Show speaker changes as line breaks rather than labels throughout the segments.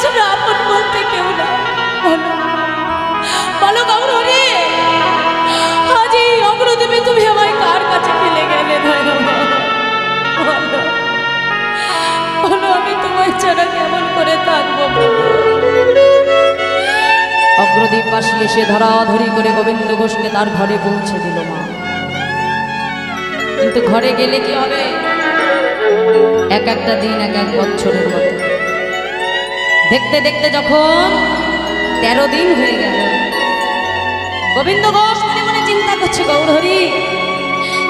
ছাড়া আপন বলতে কেউ না। বলো বলো গৌরহরি, আজ এই অগ্রদ্বীপে তুমি আমায় কার কাছে ফেলে গেলে? বলো আমি তোমায় ছাড়া কেমন করে থাকবো?
অগ্রদ্বীপবাসী এসে ধরাধরি করে গোবিন্দ ঘোষকে তার ঘরে পৌঁছে দিল মা। কিন্তু ঘরে গেলে কি হবে? এক একটা দিন এক এক বছরের মতো। দেখতে দেখতে যখন 13 দিন হয়ে গেল, গোবিন্দ ঘোষ মনে মনে চিন্তা করছে, গৌরহরি,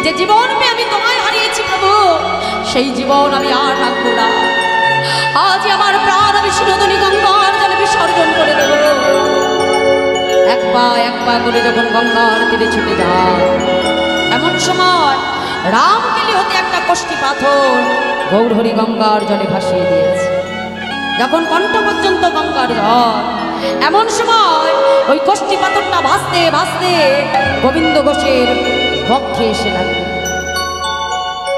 যে জীবন আমি তোমায় হারিয়েছি প্রভু, সেই জীবন আমি আর রাখবো না। আজ আমার প্রাণ আমি সুরধনী গঙ্গার জলে বিসর্জন করে দেব। এক পা করে যখন গঙ্গার তীরে ছুটে যায়, এমন সময় রামকেলি হতে একটা কষ্টি পাথর গৌরহরি গঙ্গার জলে ভাসিয়ে দিয়েছে। যখন কণ্ঠ পর্যন্ত গঙ্গার জল, এমন সময় ওই কষ্টি পাথরটা ভাসতে ভাসতে গোবিন্দ ঘোষের বক্ষে এসে লাগে।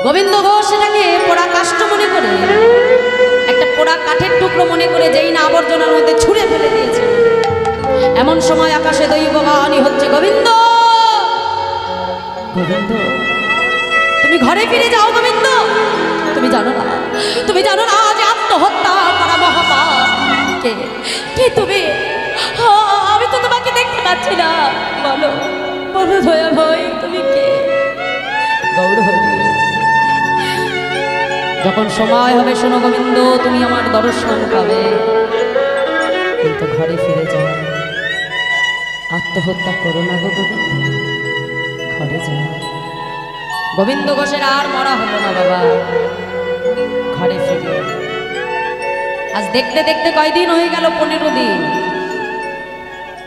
গোবিন্দ ঘোষ এটাকে পোড়া কাষ্ঠ মনে করে, একটা পোড়া কাঠের টুকরো মনে করে যেই না আবর্জনার মধ্যে ছুঁড়ে ফেলে দিয়েছে। এমন সময় আকাশে দৈববাণী হচ্ছে, গোবিন্দ গোবিন্দ তুমি ঘরে ফিরে যাও। গোবিন্দ তুমি জানো না, তুমি জানো না যে আত্মহত্যা করা মহাপাপ। কে কে তুমি? আমি তো তোমাকে দেখতে পাচ্ছি না। বলো বলো দয়া ভাই, তুমি কে? গৌরহরি, যখন সময় হবে শোনো গোবিন্দ, তুমি আমার দর্শন পাবে, কিন্তু ঘরে ফিরে যাও। আত্মহত্যা করো না গো গোবিন্দ, ঘরে যাও। গোবিন্দ ঘোষের আর মরা হলো না বাবা, ঘরে ফিরে। আজ দেখতে দেখতে কয়দিন হয়ে গেল? 15 দিন।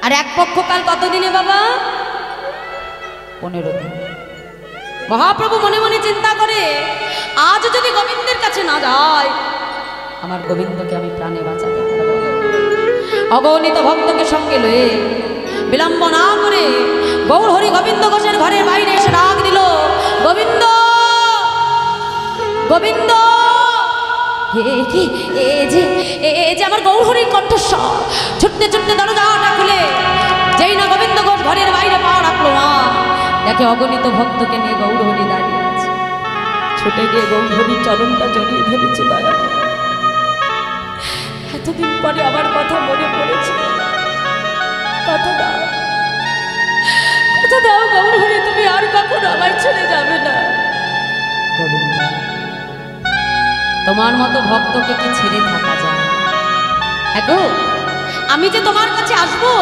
আর এক পক্ষকাল কতদিনে বাবা? 15 দিন। মহাপ্রভু মনে মনে চিন্তা করে, আজ যদি গোবিন্দের কাছে না যায়, আমার গোবিন্দকে আমি প্রাণে বাঁচাতে পারবো। অগণিত ভক্তকে সঙ্গে লয়ে বিলম্ব না করে গৌরহরি গোবিন্দ ঘোষের ঘরের বাইরে এসে ডাক দিল, গোবিন্দ গোবিন্দ। এ যে আমার গৌরহরির কণ্ঠস্বর। ছুটতে ছুটতে দরজাটা খুলে যেই না গোবিন্দ ঘোষ ঘরের বাইরে পা রাখলো, মা দেখে অগণিত ভক্তকে নিয়ে গৌরহরি দাঁড়িয়ে আছে। ছুটে গিয়ে গৌরহরির চরণটা জড়িয়ে ধরেছে। দয়া, এতদিন পরে আমার কথা মনে পড়েছে, কথা দাও, কথা দাও গৌরহরি, তুমি আর কখনো আমায় ছেড়ে যাবে না। গোবিন্দ, তোমার মতো ভক্তকে কি ছেড়ে থাকা যায়? এগো, আমি যে তোমার কাছে আসবো,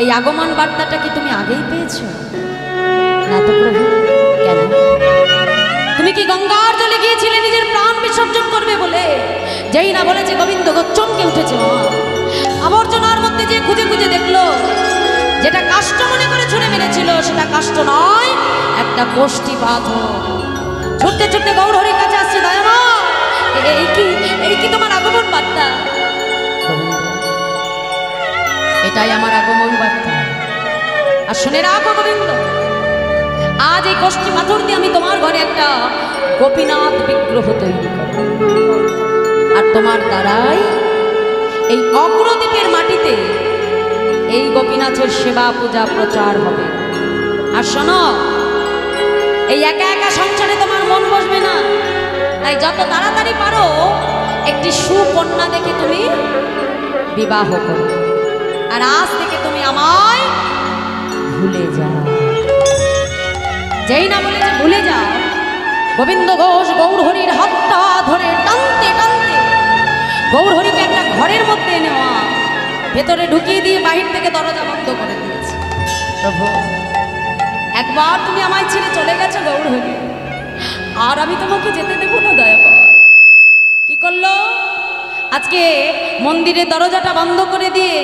এই আগমন বার্তাটা কি তুমি আগেই পেয়েছো? না তো প্রভু। কেন? তুমি কি গঙ্গার জলে গিয়েছিলে নিজের প্রাণ বিসর্জন করবে বলে? যেই না বলেছে গোবিন্দ ঘোষ চমকে উঠেছে। আবর্জনার মধ্যে যে খুঁজে খুঁজে দেখলো, যেটা কাষ্ঠ মনে করে ছুঁড়ে মেরেছিল সেটা কাষ্ঠ নয়, একটা কষ্টি পাথর। ছুটতে ছুটতে গৌরহরির কাছে আসছে, দয়ামা এই কি তোমার আগমন বার্তা? এটাই আমার আগমন বার্তা। আর শুনে রাখো গোবিন্দ, আজ এই কষ্টি পাথর দিয়ে আমি তোমার ঘরে একটা গোপীনাথ বিগ্রহ তৈরি করব, আর তোমার দ্বারাই এই অগ্রদ্বীপের মাটিতে এই গোপীনাথের সেবা পূজা প্রচার হবে। আর শোনো, এই একা একা সংসারে তোমার মন বসবে না, তাই যত তাড়াতাড়ি পারো একটি সুকন্যা দেখে তুমি বিবাহ করো। আর আজ থেকে তুমি আমায় ভুলে যাও। যেই না বলে যে ভুলে যাও, গোবিন্দ ঘোষ গৌরহরির হাতটা ধরে টানতে টানতে গৌরহরিকে একটা ঘরের মধ্যে নেওয়া, ভেতরে ঢুকিয়ে দিয়ে বাহির থেকে দরজা বন্ধ করে দিয়েছে। প্রভু, একবার তুমি আমায় ছেড়ে চলে গেছো গৌরহরি, আর আমি তোমাকে যেতে দেবো না। দয়া কর। কি করলো? আজকে মন্দিরের দরজাটা বন্ধ করে দিয়ে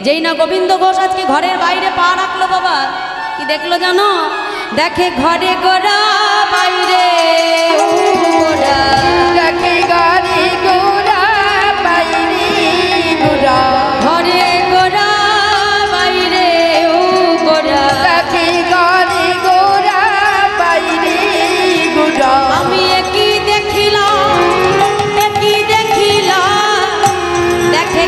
যেই না গোবিন্দ ঘোষ আজকে ঘরের বাইরে পা রাখলো, বাবা কি দেখলো জানো? দেখে ঘরে গোরা বাইরে গোরা,
দেখে ঘরে গোরা বাইরে গোরা,
ঘরে গোরা বাইরে ও গোরা,
দেখে ঘরে গোরা বাইরে গোরা।
আমি একই দেখিলাম, দেখে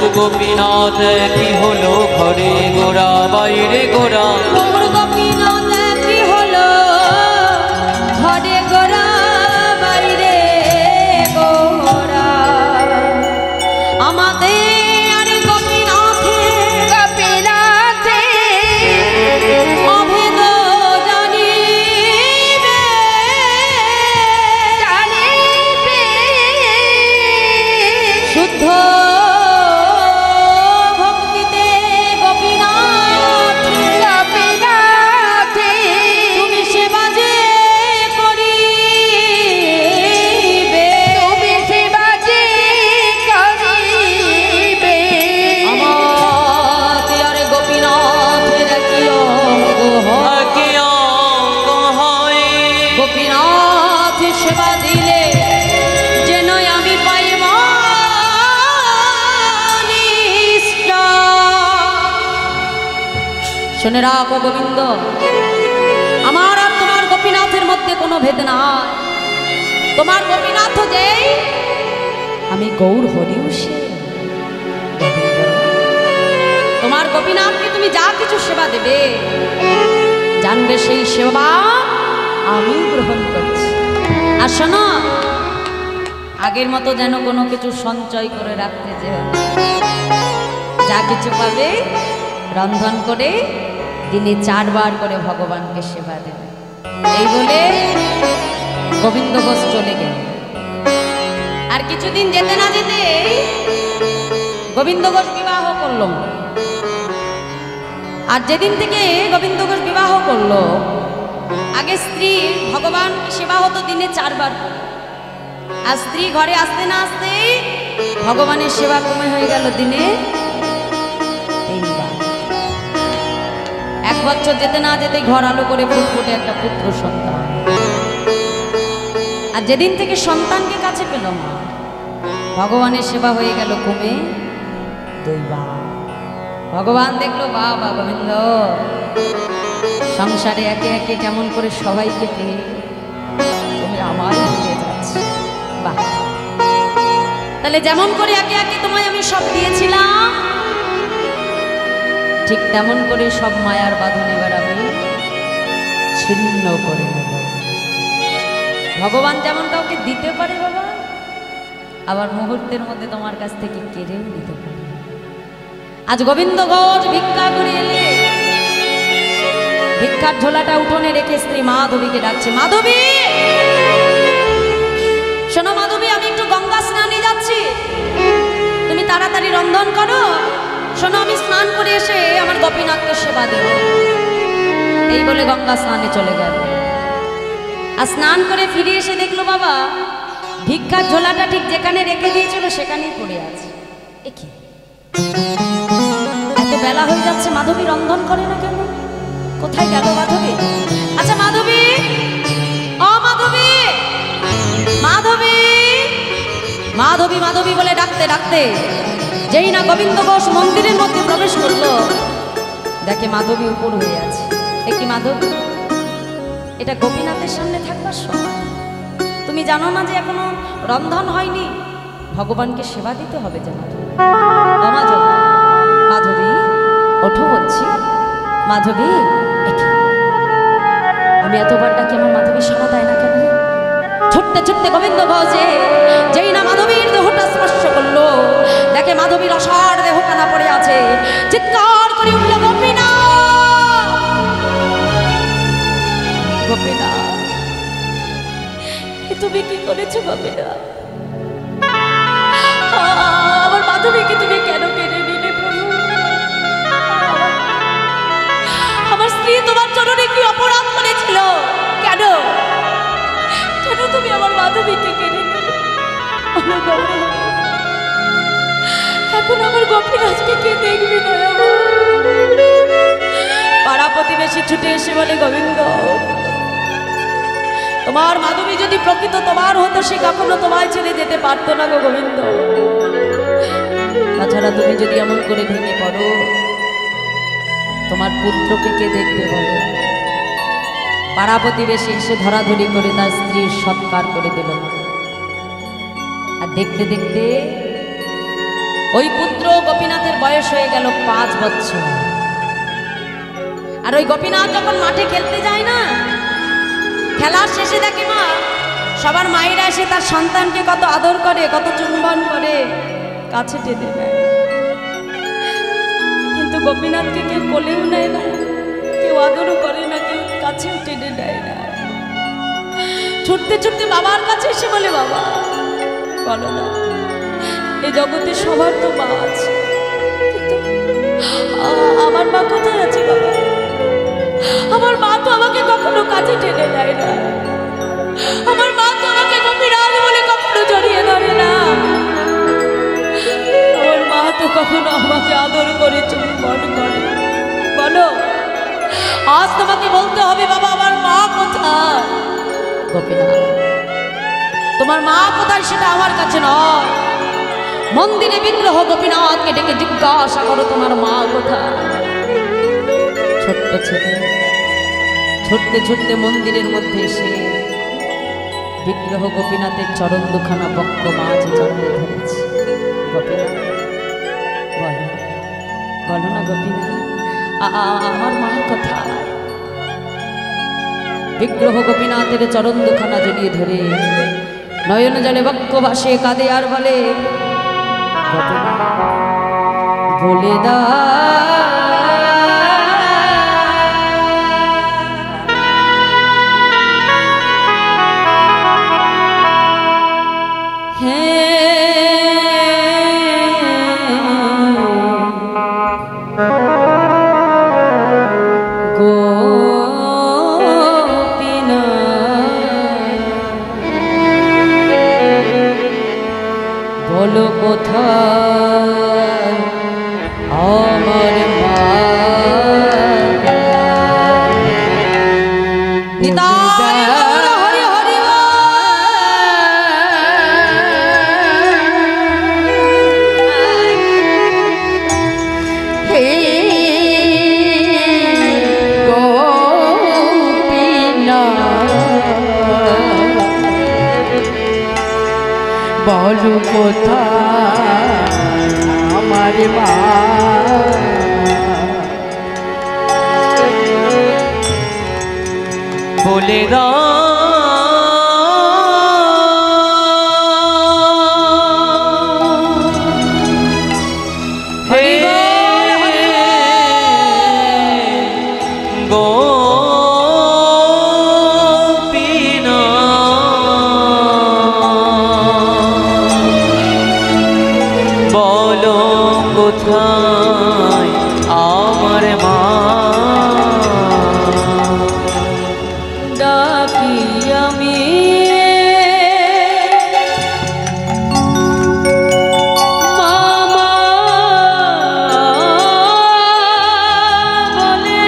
গৌর গোপীনাথ কি হলো ঘরে গোরা বাইরে গোরা
গৌর গোপীনাথ কি হলো ঘরে গোরা বাইরে গোরা আমাদের গোপীনাথে
গোপীনাথে
অভেদ জানিবে
জানিবে
শুদ্ধ ভক্তিতে গোপীনাথ
গোপীনাথে
তুমি সেবা যে করিবে
তুমি সেবা যে করিবে
আমাকে আর গোপীনাথের কি অঙ্গ হয়?
কি অঙ্গ হয়
গোপীনাথ সেবা দিলে যেন আমি পাই মানিষ্ট। শুনে রাখো গোবিন্দ, আমার আর তোমার গোপীনাথের মধ্যে কোনো ভেদ নাই। তোমার গোপীনাথ যে আমি গৌর হরিও সে। গোবিন্দ, তোমার গোপীনাথকে তুমি যা কিছু সেবা দেবে জানবে সেই সেবা আমি গ্রহণ করছি। আর শোনো, আগের মতো যেন কোনো কিছু সঞ্চয় করে রাখতে যেও না। যা কিছু পাবে রন্ধন করে দিনে 4 বার করে ভগবানকে সেবা দেবে। এই বলে গোবিন্দ ঘোষ চলে গেল। আর কিছুদিন যেতে না যেতে গোবিন্দ ঘোষ বিবাহ করলো। আর যেদিন থেকে গোবিন্দ ঘোষ বিবাহ করলো, আগে স্ত্রী ভগবানকে সেবা হতো দিনে 4 বার করে। আর স্ত্রী ঘরে আসতে না আসতেই ভগবানের সেবা কমে হয়ে গেল দিনে 3 বার। 1 বছর যেতে না যেতে ঘর আলো করে ফুটফুটে একটা পুত্র সন্তান। আর যেদিন থেকে সন্তানকে কাছে পেল মা, ভগবানের সেবা হয়ে গেল কমে 2 বার। ভগবান দেখলো বাবা গোবিন্দ সংসারে একে একে কেমন করে সবাইকে পেয়ে তুমি আমার হয়ে যাচ্ছে। বাহ, তাহলে যেমন করে একে একে তোমায় আমি সব দিয়েছিলাম, ঠিক তেমন করে সব মায়ার বাঁধন এবার আমি ছিন্ন করে নেব। ভগবান যেমন কাউকে দিতে পারে বাবা, আবার মুহূর্তের মধ্যে তোমার কাছ থেকে কেড়েও নিতে পারে। আজ গোবিন্দ ঘোষ ভিক্ষা করে এলে, ভিক্ষার ঝোলাটা উঠোনে রেখে স্ত্রী মাধবীকে ডাকছে, মাধবী শোনো মাধবী, আমি একটু গঙ্গা স্নানে যাচ্ছি, তুমি তাড়াতাড়ি রন্ধন করো। শোনো, আমি স্নান করে এসে আমার গোপীনাথকে সেবা দেব। এই বলে গঙ্গা স্নানে চলে গেল। আর স্নান করে ফিরে এসে দেখলো বাবা ভিক্ষার ঝোলাটা ঠিক যেখানে রেখে দিয়েছিল সেখানেই পড়ে আছে। এ কি, এত বেলা হয়ে যাচ্ছে, মাধবী রন্ধন করে না কেন? কোথায় গেল মাধবী? আচ্ছা মাধবী, ও মাধবী, মাধবী, মাধবী, মাধবী বলে ডাকতে ডাকতে যেই না গোবিন্দ ঘোষ মন্দিরের মধ্যে প্রবেশ করলো, দেখে মাধবী উপর হয়ে আছে। এ কি মাধবী, এটা গোপীনাথের সামনে থাকবার সময়? তুমি জানো না যে এখনো রন্ধন হয়নি? ভগবানকে সেবা দিতে হবে যে মাধবী। ও মাধবী, মাধবী ওঠো বলছি। মাধবী, আমি এতবার ডাকি আমার মাধবী সাড়া দেয় না কেন? ছুটতে ছুটতে গোবিন্দ ঘোষে যেই না মাধবীর দেহটা স্পর্শ করলো, দেখে মাধবীর অসার দেহখানা পড়ে আছে। চিৎকার করে উঠল, গোপীনাথ, গোপীনাথ, তুমি কি করেছো গোপীনাথ? আমার মাধবীকে তুমি কেন কেড়ে নিলে প্রভু? আমার স্ত্রী তোমার চরণে কি অপরাধ করেছিল? কেন কেন তুমি আমার মাধবীকে কেড়ে নিলে? এখন আমার গোপীনাথকে কে দেখবি না? পাড়া প্রতিবেশী ছুটে এসে বলে, গোবিন্দ তোমার মাধবী যদি প্রকৃত তোমার হতো সে কখনো তোমায় ছেড়ে যেতে পারতো না গো গোবিন্দ। তাছাড়া তুমি যদি এমন করে ভেঙে পড়ো, তোমার পুত্রকে কে দেখবে বলো? পাড়া প্রতিবেশী এসে ধরাধরি করে তার স্ত্রীর সৎকার করে দিল। আর দেখতে দেখতে ওই পুত্র গোপীনাথের বয়স হয়ে গেল 5 বছর। আর ওই গোপীনাথ যখন মাঠে খেলতে যায় না, খেলার শেষে দেখে মা সবার মায়েরা এসে তার সন্তানকে কত আদর করে, কত চুম্বন করে, কাছে টেনে নেয়। কিন্তু গোপীনাথকে কেউ কোলেও নেয় না, কেউ আদরও করে না, কেউ কাছেও টেনে নেয় না। ছুটতে ছুটতে বাবার কাছে এসে বলে, বাবা বলো না, এ জগতে সবার তো মা আছে, কিন্তু আমার মা কোথায় আছে বাবা? আমার মা তো আমাকে কখনো কাছে টেনে নেয় না, আমার মা তো আমাকে গোপীনাথ বলে কখনো জড়িয়ে ধরে না, আমার মা তো কখনো আমাকে আদর করে চুম্বন করে। বলো, আজ তোমাকে বলতে হবে বাবা, আমার মা কোথায়? গোপীনাথ, তোমার মা কোথায় সেটা আমার কাছে নয়, মন্দিরে বিগ্রহ গোপীনাথকে ডেকে জিজ্ঞাসা করো তোমার মা কোথায়। ছোট্ট ছেলে ছুটতে ছুটতে মন্দিরের মধ্যে এসে বিগ্রহ গোপীনাথের চরণ দুখানা বক্ষ মাঝে জড়িয়ে ধরেছে। গোপীনাথ বলো, বলো না গোপীনাথ, আমার মা কোথায়? বিগ্রহ গোপীনাথের চরণ দুখানা জড়িয়ে ধরে নয়ন জলে বক্ষ ভাসে কাঁদে আর বলে, বলে দা বলো কোথায় আমার মা? নিতাই গৌর হরি হরি
হে গোপীনাথ, বলো কোথায় আমার মা?
বলে দাও হে গোপীনাথ, বলো কোথায় আমার মা?
ডাকি আমি মামা বলে,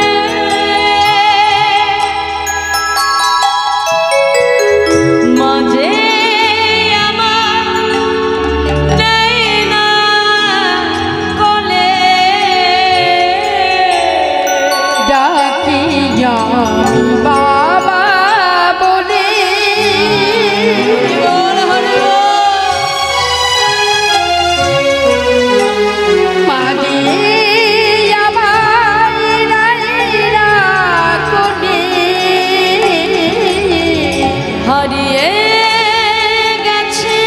মাঝে আমার নেই না কোলে,
ডাকি আমি বাবা বলে, মাঝে আমার নাইরা কোলে,
হারিয়ে গেছে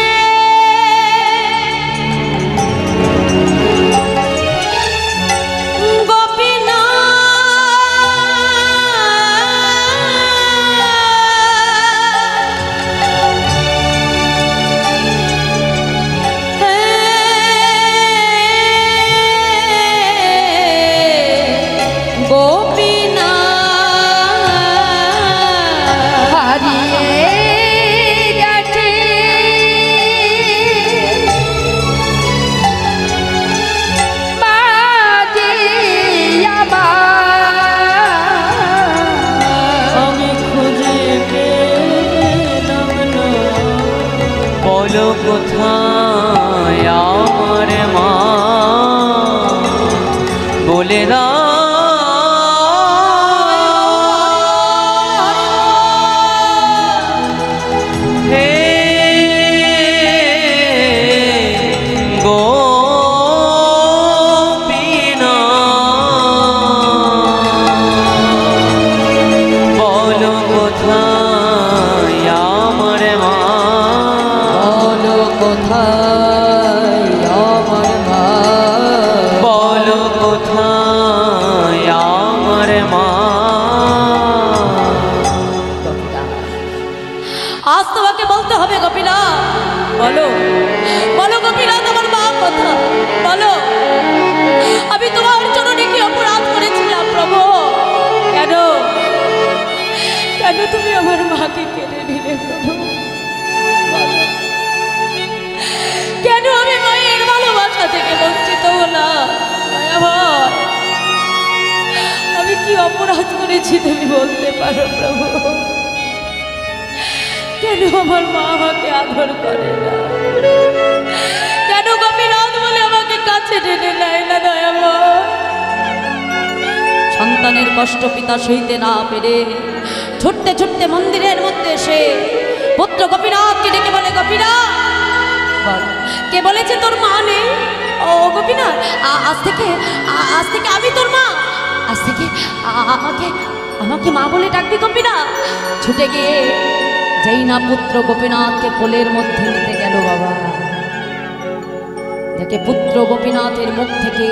বলো কোথায় আমার মা? বলে দাও হে
করেছি তুমি বলতে পারো প্রভু? কেন আমার মা আমাকে আদর করে না? কেন গোপীনাথ বলে আমাকে কাছে টেনে নেয় না দয়াময়?
সন্তানের কষ্ট পিতা সইতে না পেরে ছুটতে ছুটতে মন্দিরের মধ্যে এসে পুত্র গোপীনাথকে ডেকে বলে, গোপীনাথ বল, কে বলেছে তোর মা নেই? ও গোপীনাথ, আজ থেকে আমি তোর মা। আজ থেকে আমাকে মা বলে ডাকবি গোপীনাথ। ছুটে গিয়ে যেই না পুত্র গোপীনাথকে কোলের মধ্যে নিতে গেল বাবা, দেখে পুত্র গোপীনাথের মুখ থেকে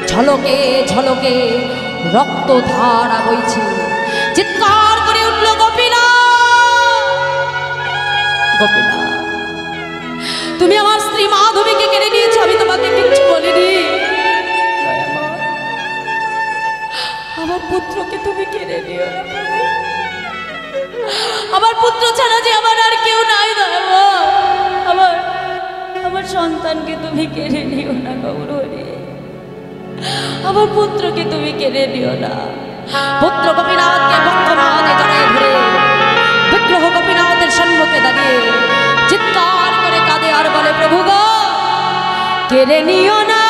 ঝলকে ঝলকে রক্তধারা বইছে। চিৎকার করে উঠল গোপীনাথ, গোপীনাথ তুমি আমার স্ত্রী মাধবীকে কেড়ে নিয়েছো, আমি তোমাকে কিচ্ছু বলিনি।
আমার পুত্রকে তুমি কেড়ে নিও না, আমার পুত্র ছাড়া যে আমার আর কেউ নাই দয়াময়। আমার সন্তানকে তুমি কেড়ে নিও না গৌরহরি, আমার পুত্রকে তুমি কেড়ে নিও না।
পুত্র গোপীনাথকে বক্ষমাঝে জড়িয়ে ধরে বিগ্রহ গোপীনাথের সম্মুখে দাঁড়িয়ে চিৎকার করে কাঁদে আর বলে, প্রভু গো কেড়ে নিও না।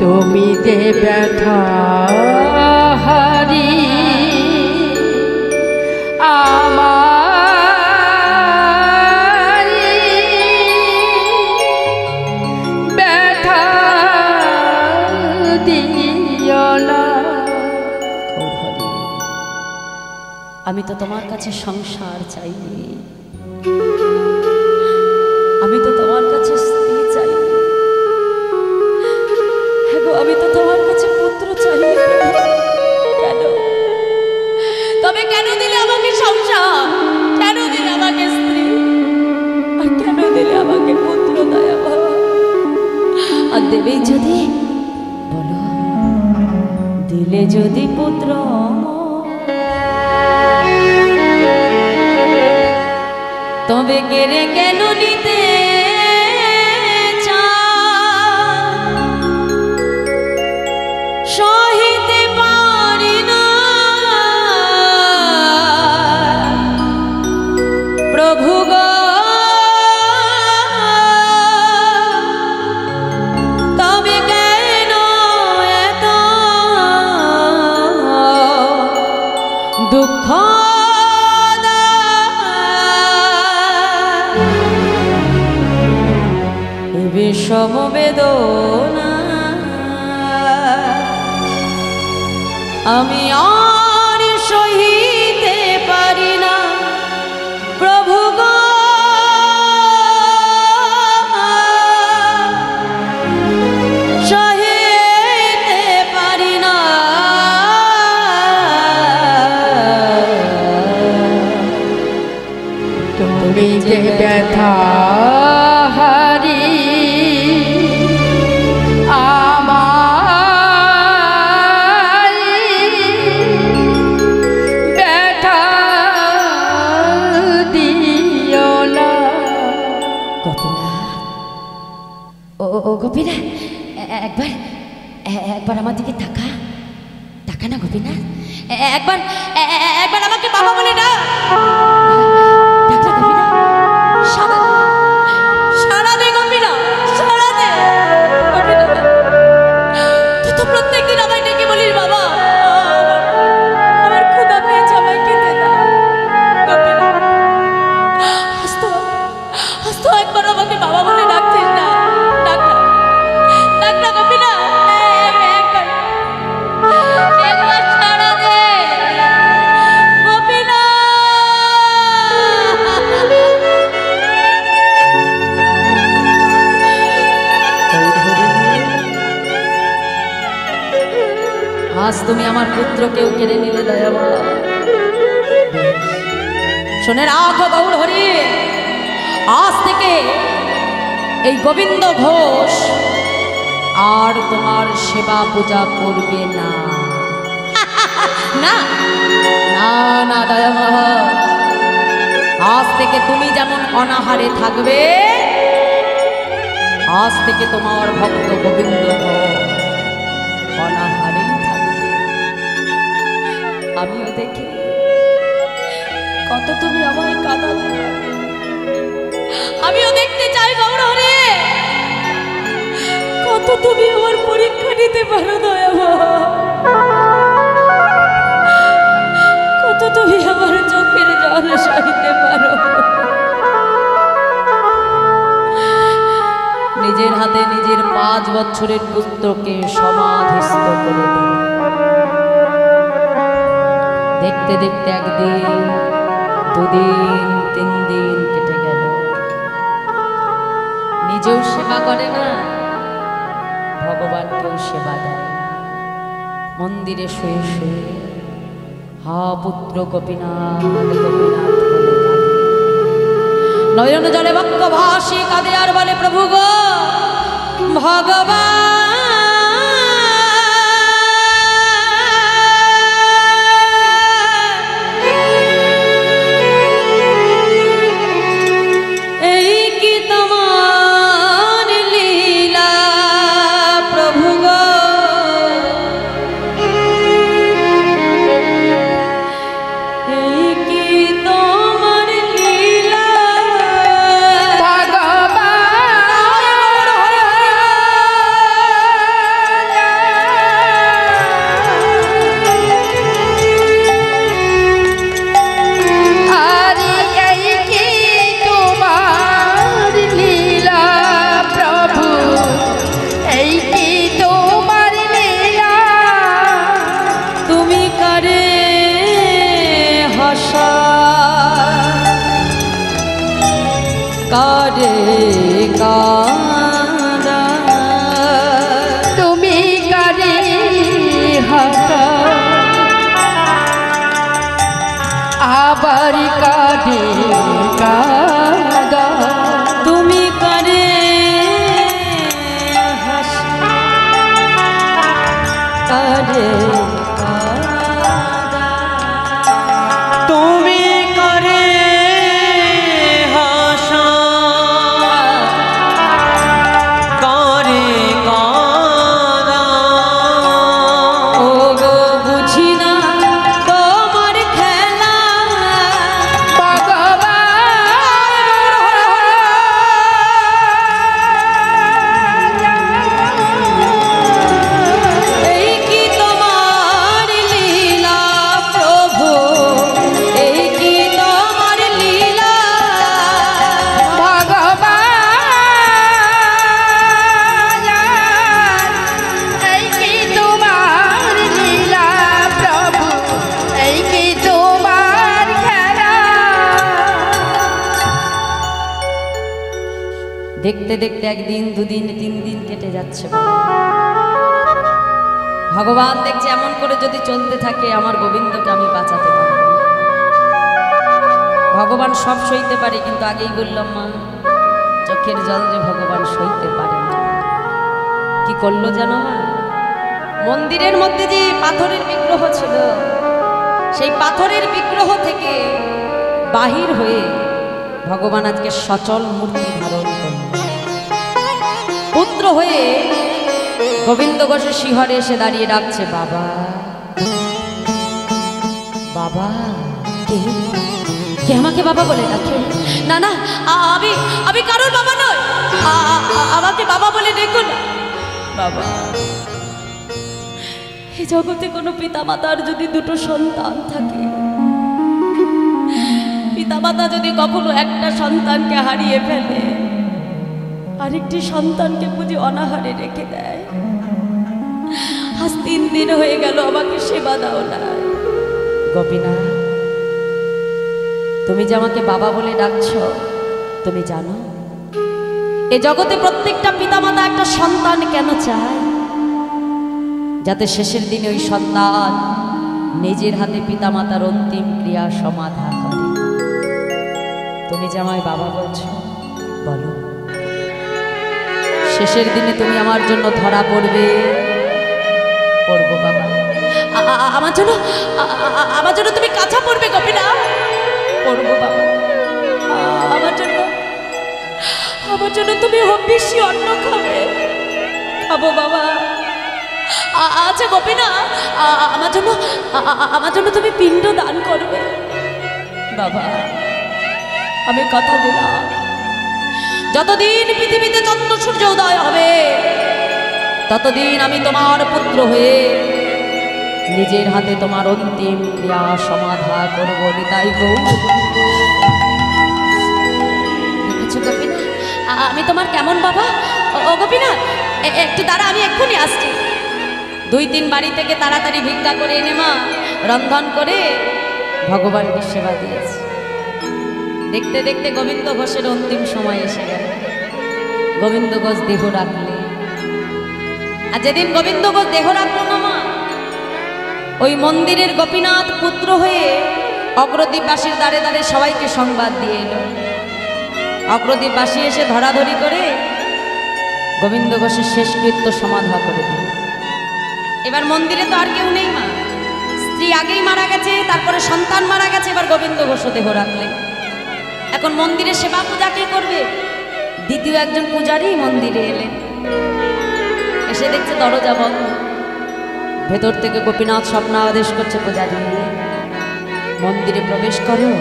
তুমি যে ব্যথা হারি আমার ব্যথা দিও না।
আমি তো তোমার কাছে সংসার চাইনি, আমি তো তোমার কাছে স্ত্রী চাইনি, আমি তো তোমার কাছে পুত্র চাইনি। কেন? তবে কেন দিলে আমাকে সংসার? কেন দিলে আমাকে স্ত্রী? আর কেন দিলে আমাকে পুত্র? দয়াময়, আর দেবেই যদি বলো, দিলে যদি পুত্র তবে কেড়ে কেন নিতে সহিতে পারি না প্রভু গো, তবে কেন এত দুঃখ বিষম বেদনা আমি আর সহিতে পারি না প্রভু গো, সহিতে পারি না।
তুমি যে ব্যথা হারি আমার ব্যথা দিও না।
গোপীনাথ, ও গোপীনাথ, একবার আমার দিকে তাকা না গোপীনাথ, একবার আমাকে বাবা বলে ডাক। সারা দে গোপীনাথ, সারা দে। তুই তো প্রত্যেকদিন আমায় ডেকে বলিস বাবা,
আমার ক্ষুধা পেয়েছে, আমায় খেতে দাও গোপীনাথ। আজ তো একবার আমাকে বাবা বলে ডাকছিস না, ডাক না গোপীনাথ, একবার
আজ তুমি আমার পুত্রকেও কেড়ে নিলে দয়ামা। শুনে রাখো গৌর হরি, আজ থেকে এই গোবিন্দ ঘোষ আর তোমার সেবা পূজা করবে না। না না না দয়ামা, আজ থেকে তুমি যেমন অনাহারে থাকবে, আজ থেকে তোমার ভক্ত গোবিন্দ অনাহারেই থাকবে। আমিও দেখি কত তুমি আমায় কাঁদাবে, আমিও দেখতে চাই গৌর হরি কত তুমি আমার পরীক্ষা নিতে পারো দয়ামা, কত তুমি আমার চোখের জল সইতে পারো। নিজের হাতে নিজের 5 বছরের পুত্রকে সমাধিস্থ করে দিল। দেখতে দেখতে একদিন, 2 দিন, 3 দিন কেটে গেল। নিজেও সেবা করে না, ভগবানকেও সেবা দেয়। মন্দিরে শুয়ে শুয়ে হা পুত্র গোপীনাথ গোপীনাথ বলে কাঁদে। নয়ন জলে বক্ষ ভাসি কাঁদে আর বলে, প্রভু গো ভগবান, এই কি তোমার লীলা প্রভু গো, এই কি তোমার লীলা
আরে এই কি তোমার লীলা প্রভু, এই কি তোমার লীলা,
তুমি করে হাসা করে কাঁদা,
তুমি কারে হাসা আবার কারে কাঁদা,
তুমি করে হাসা করে কাঁদা।
তুমি করে হাসা করে কাঁদা,
ও গো বুঝি না তোমার খেলা, এই কি তোমার লীলা প্রভু, এই কি তোমার লীলা,
এই কি তোমার লীলা প্রভু, এই কি তোমার খেলা।
দেখতে দেখতে 1 দিন 2 দিন 3 দিন কেটে যাচ্ছে। ভগবান দেখছে এমন করে যদি চলতে থাকে আমার গোবিন্দকে আমি বাঁচাতে পারব না। ভগবান সব সইতে পারে, কিন্তু আগেই বললাম মা, চোখের জল যে ভগবান সইতে পারে না। কি করলো জানো মা? মন্দিরের মধ্যে যে পাথরের বিগ্রহ ছিল, সেই পাথরের বিগ্রহ থেকে বাহির হয়ে ভগবান আজকে সচল মূর্তি ধারণ করল। পুত্র হয়ে গোবিন্দ ঘোষের শিহরে এসে দাঁড়িয়ে ডাকছে, বাবা বাবা। কে কে আমাকে বাবা বলে ডাকে? না না, আমি কারোর বাবা নই, আমাকে বাবা বলে ডেকো না। বাবা, এই জগতে কোনো পিতামাতার যদি 2টো সন্তান থাকে, পিতামাতা যদি কখনো একটা সন্তানকে হারিয়ে ফেলে, আরেকটি সন্তানকে বুঝি অনাহারে রেখে দেয়। আজ 3 দিন হয়ে গেল আমাকে সেবা দাও না। গোপীনাথ, তুমি যে আমাকে বাবা বলে ডাকছো, তুমি জানো এ জগতে প্রত্যেকটা পিতামাতা একটা সন্তান কেন চায়? যাতে শেষের দিনে ওই সন্তান নিজের হাতে পিতামাতার অন্তিম ক্রিয়া সমাধা করে। তুমি যে আমায় বাবা বলছো, বলো শেষের দিনে তুমি আমার জন্য ধরা পড়বে? পড়বো বাবা।
আমার জন্য তুমি কাঁচা পড়বে গোপীনা?
পড়বো বাবা।
আমার জন্য তুমি বেশি অন্ন খাবে? খাবো বাবা। আচ্ছা গোপীনা, আমার জন্য তুমি পিণ্ড দান করবে? বাবা আমি কথা দিলাম, যতদিন পৃথিবীতে চন্দ্র সূর্য উদয় হবে ততদিন আমি তোমার পুত্র হয়ে নিজের হাতে তোমার অন্তিম ক্রিয়া সমাধা করবো। নিতাই গৌর।
দেখেছো গোপীনা
আমি তোমার কেমন বাবা? ও গোপীনা একটু দাঁড়া, আমি এক্ষুনি আসছি।
2-3 বাড়ি থেকে তাড়াতাড়ি ভিক্ষা করে এনে মা রন্ধন করে ভগবানকে সেবা দিয়েছে। দেখতে দেখতে গোবিন্দ ঘোষের অন্তিম সময় এসে গেল। গোবিন্দ ঘোষ দেহ রাখলে, আর যেদিন গোবিন্দ ঘোষ দেহ রাখলো না মা, ওই মন্দিরের গোপীনাথ পুত্র হয়ে অগ্রদ্বীপবাসীর দ্বারে দ্বারে সবাইকে সংবাদ দিয়ে এলো। অগ্রদ্বীপবাসী এসে ধরাধরি করে গোবিন্দ ঘোষের শেষকৃত্য সমাধা করে দিল। এবার মন্দিরে তো আর কেউ নেই মা, স্ত্রী আগেই মারা গেছে, তারপরে সন্তান মারা গেছে, এবার গোবিন্দ ঘোষ দেহ রাখলেন। এখন মন্দিরে সেবা পূজা কে করবে? দ্বিতীয় একজন পূজারী মন্দিরে এলেন। এসে দেখছে দরজা বন্ধ। ভেতর থেকে গোপীনাথ স্বপ্ন আদেশ করছে, পূজারী মন্দিরে প্রবেশ করো,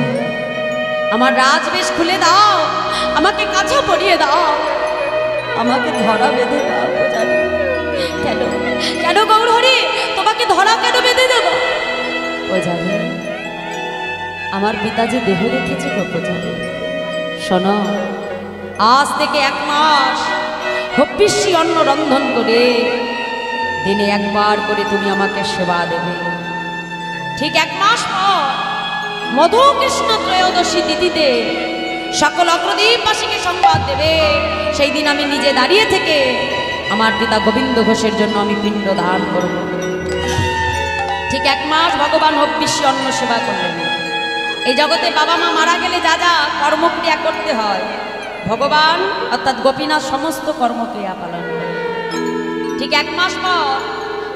আমার রাজবেশ খুলে দাও,
আমাকে কাছা পরিয়ে দাও, আমাকে ধরা বেঁধে দাও। পূজারী কেন কেন গৌর হরি, তোমাকে ধরা কেন বেঁধে দেব?
পূজারী আমার পিতা যে দেহ রেখেছে গো পূজারী, শোনো, আজ থেকে 1 মাস হব্বিষ্যি অন্ন রন্ধন করে দিনে 1 বার করে তুমি আমাকে সেবা দেবে। ঠিক 1 মাস পর মধু কৃষ্ণ ত্রয়োদশী তিথিতে সকল অগ্রদ্বীপবাসীকে সংবাদ দেবে। সেই দিন আমি নিজে দাঁড়িয়ে থেকে আমার পিতা গোবিন্দ ঘোষের জন্য আমি পিণ্ড দান করব। ঠিক 1 মাস ভগবান হব্বিষ্যি অন্ন সেবা করলেন। এই জগতে বাবা মা মারা গেলে যা যা কর্মক্রিয়া করতে হয়, ভগবান অর্থাৎ গোপীনাথ সমস্ত কর্মক্রিয়া পালন করে। ঠিক 1 মাস পর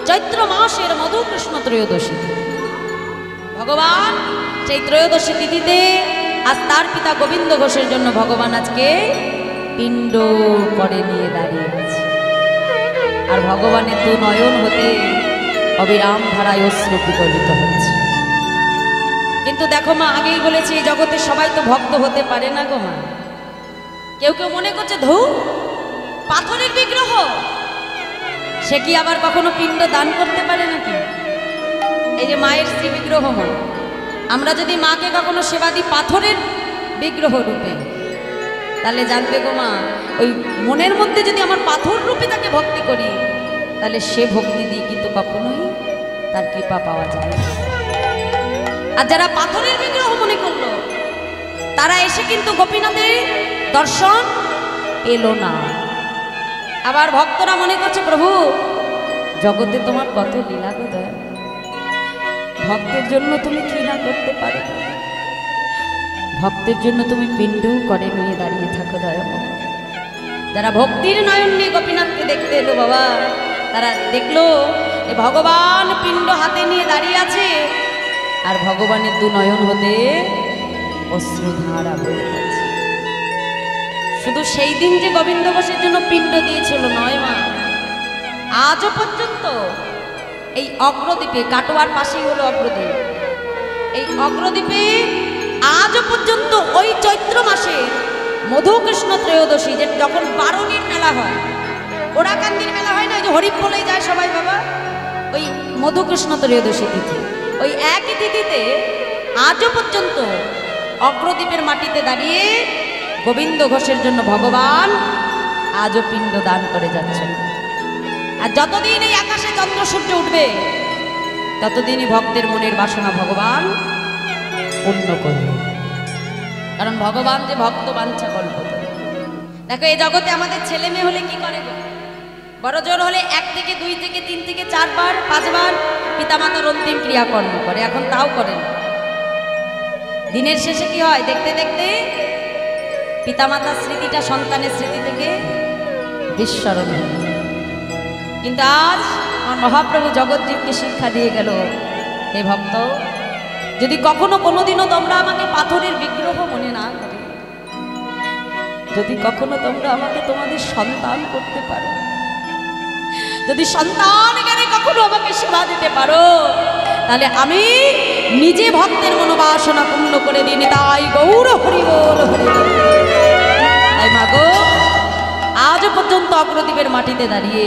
চৈত্র মাসের মধু কৃষ্ণ ত্রয়োদশী ভগবান সেই ত্রয়োদশী তিথিতে আজ তার পিতা গোবিন্দ ঘোষের জন্য ভগবান আজকে পিণ্ড করে নিয়ে দাঁড়িয়ে আছে। আর ভগবানের 2 নয়ন হতে অবিরাম ধারায় অশ্রু বিগলিত হচ্ছে। কিন্তু দেখো মা, আগেই বলেছি এই জগতে সবাই তো ভক্ত হতে পারে না গো মা। কেউ কেউ মনে করছে ধৌ পাথরের বিগ্রহ, সে কি আবার কখনো পিণ্ড দান করতে পারে নাকি? এই যে মায়ের শ্রী বিগ্রহ মা, আমরা যদি মাকে কখনো সেবা দিই পাথরের বিগ্রহ রূপে, তাহলে জানবে গো মা, ওই মনের মধ্যে যদি আমার পাথর রূপে তাকে ভক্তি করি, তাহলে সে ভক্তি দিয়ে কিন্তু কখনোই তার কৃপা পাওয়া যায় না। আর যারা পাথরের বিগ্রহ মনে করলো, তারা এসে কিন্তু গোপীনাথের দর্শন পেল না। আবার ভক্তরা মনে করছে প্রভু জগতে তোমার কত লীলা গো দয়া, ভক্তের জন্য তুমি কি না করতে পারো, ভক্তের জন্য তুমি পিণ্ডও করে নিয়ে দাঁড়িয়ে থাকো দয়াময়। যারা ভক্তির নয়ন নিয়ে গোপীনাথকে দেখতে এলো বাবা, তারা দেখলো যে ভগবান পিণ্ড হাতে নিয়ে দাঁড়িয়ে আছে, আর ভগবানের 2 নয়ন হতে অশ্রুধারা বয়ে গেছে। শুধু সেই দিন যে গোবিন্দ ঘোষের জন্য পিণ্ড দিয়েছিল নয় মা, আজও পর্যন্ত এই অগ্রদ্বীপে, কাটোয়ার পাশেই হলো অগ্রদ্বীপ, এই অগ্রদ্বীপে আজও পর্যন্ত ওই চৈত্র মাসে মধুকৃষ্ণ ত্রয়োদশী, যে যখন বারণীর মেলা হয়, ওরাকান্দির মেলা হয় না, ওই যে হরিপ বলেই যায় সবাই বাবা, ওই মধুকৃষ্ণ ত্রয়োদশী তিথি, ওই একই তিথিতে আজও পর্যন্ত অগ্রদ্বীপের মাটিতে দাঁড়িয়ে গোবিন্দ ঘোষের জন্য ভগবান আজও পিণ্ড দান করে যাচ্ছেন। আর যতদিন এই আকাশে চন্দ্র সূর্য উঠবে, ততদিনই ভক্তের মনের বাসনা ভগবান পূর্ণ করবে। কারণ ভগবান যে ভক্ত বাঞ্ছা কল্প। দেখো এই জগতে আমাদের ছেলে মেয়ে হলে কি করে গো, বড় জোর হলে 1 থেকে 2 থেকে 3 থেকে 4 বার 5 বার পিতামাতার অন্তিম ক্রিয়াকর্ম করে, এখন তাও করেন। দিনের শেষে কি হয়, দেখতে দেখতে পিতামাতার স্মৃতিটা সন্তানের স্মৃতি থেকে বিস্মরণ হয়। কিন্তু আজ আমার মহাপ্রভু জগৎজীবকে শিক্ষা দিয়ে গেল, হে ভক্ত, যদি কখনো কোনোদিনও তোমরা আমাকে পাথরের বিগ্রহ মনে না করে, যদি কখনো তোমরা আমাকে তোমাদের সন্তান করতে পারো, যদি সন্তান জ্ঞানে কখনো আমাকে সেবা দিতে পারো, তাহলে আমি নিজে ভক্তের মনোবাসনা পূর্ণ করে দিই। তাই গৌর হরি বল হরি বল। তাই মাগো, আজও পর্যন্ত অগ্রদ্বীপের মাটিতে দাঁড়িয়ে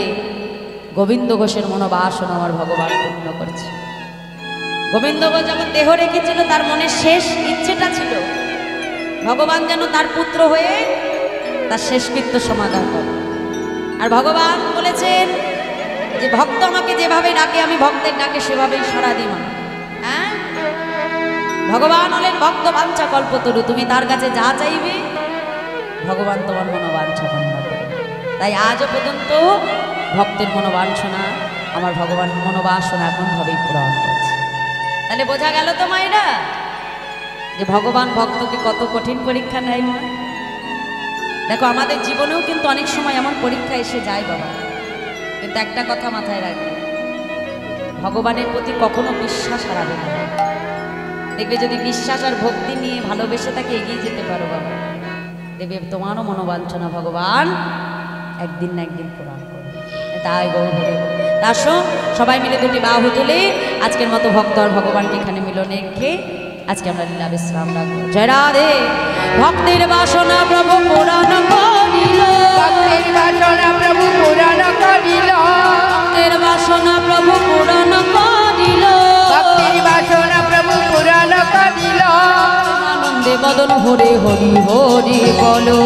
গোবিন্দ ঘোষের মনোবাসনা আমার ভগবান পূর্ণ করছে। গোবিন্দ ঘোষ যখন দেহ রেখেছিল, তার মনের শেষ ইচ্ছেটা ছিল ভগবান যেন তার পুত্র হয়ে তার শেষকৃত্য সমাধান করে। আর ভগবান বলেছেন যে ভক্ত আমাকে যেভাবে ডাকে, আমি ভক্তের ডাকে সেভাবেই সাড়া দিই। মা, হ্যাঁ, ভগবান হলেন ভক্ত বাঞ্ছা কল্পতরু, তুমি তার কাছে যা চাইবে ভগবান তোমার মনোবাঞ্ছা পূর্ণ করে। তাই আজও পর্যন্ত ভক্তের মনোবাঞ্ছনা আমার ভগবান মনোবাসনা এমনভাবেই পূরণ করছে। তাহলে বোঝা গেল তো মায়েরা যে ভগবান ভক্তকে কত কঠিন পরীক্ষা নেয়। মা দেখো, আমাদের জীবনেও কিন্তু অনেক সময় এমন পরীক্ষা এসে যায় বাবা, কিন্তু একটা কথা মাথায় রাখবে, ভগবানের প্রতি কখনো বিশ্বাস হারাবে না। দেখবে যদি বিশ্বাস আর ভক্তি নিয়ে ভালোবেসে তাকে এগিয়ে যেতে পারো বাবা, দেখবে তোমারও মনোবাঞ্ছনা ভগবান একদিন না একদিন পূরণ করবে। তাই গৌর হরি বল। আসো সবাই মিলে দুটি বাহু তুলে আজকের মতো ভক্ত আর ভগবানকে এখানে মিলনে রেখে আজকে আমরা লীলা বিশ্রাম রাখবো। জয় রাধে। ভক্তের বাসনা প্রভু পুরাণ করিল,
ভক্তের বাসনা প্রভু পুরাণ করিল,
ভক্তের বাসনা প্রভু পুরাণ করিল,
ভক্তের বাসনা প্রভু পুরাণ করিল।
আনন্দে বদন হরে হরি হরি বলো।